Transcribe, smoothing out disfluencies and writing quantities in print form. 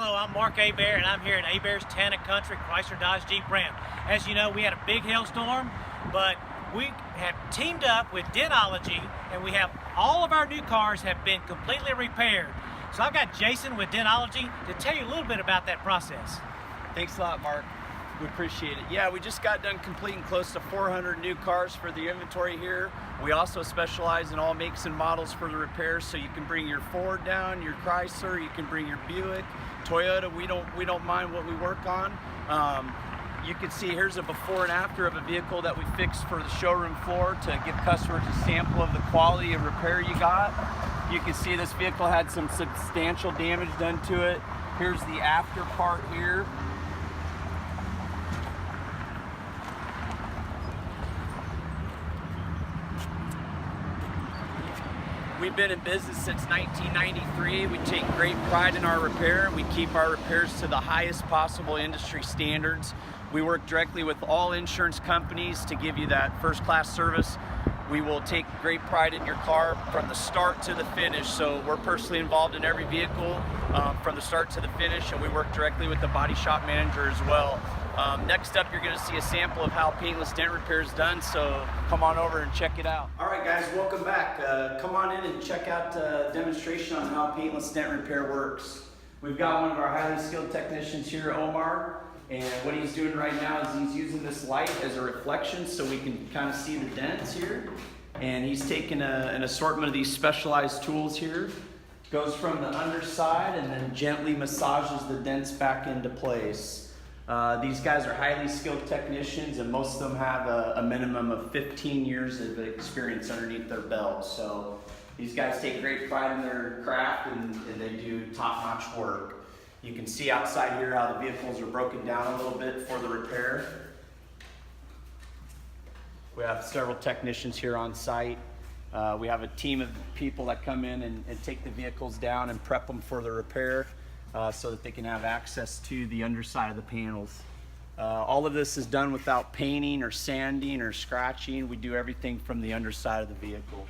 Hello, I'm Mark Hebert, and I'm here at Hebert's Town & Country Chrysler Dodge Jeep Ram. As you know, we had a big hailstorm, but we have teamed up with Dentology, and we have all of our new cars have been completely repaired. So I've got Jason with Dentology to tell you a little bit about that process. Thanks a lot, Mark. We appreciate it. Yeah, we just got done completing close to 400 new cars for the inventory here. We also specialize in all makes and models for the repairs, so you can bring your Ford down, your Chrysler, you can bring your Buick, Toyota. We don't mind what we work on. You can see here's a before and after of a vehicle that we fixed for the showroom floor to give customers a sample of the quality of repair you got. You can see this vehicle had some substantial damage done to it. Here's the after part here. We've been in business since 1993. We take great pride in our repair. We keep our repairs to the highest possible industry standards. We work directly with all insurance companies to give you that first-class service. We will take great pride in your car from the start to the finish. So we're personally involved in every vehicle from the start to the finish, and we work directly with the body shop manager as well. Next up, you're going to see a sample of how paintless dent repair is done, so come on over and check it out. All right, guys, welcome back. Come on in and check out a demonstration on how paintless dent repair works. We've got one of our highly skilled technicians here, Omar, and what he's doing right now is he's using this light as a reflection so we can kind of see the dents here. And he's taking an assortment of these specialized tools here. Goes from the underside and then gently massages the dents back into place. These guys are highly skilled technicians, and most of them have a minimum of 15 years of experience underneath their belt. So these guys take great pride in their craft, and they do top-notch work. You can see outside here how the vehicles are broken down a little bit for the repair. We have several technicians here on site. We have a team of people that come in and take the vehicles down and prep them for the repair. So that they can have access to the underside of the panels. All of this is done without painting or sanding or scratching. We do everything from the underside of the vehicle.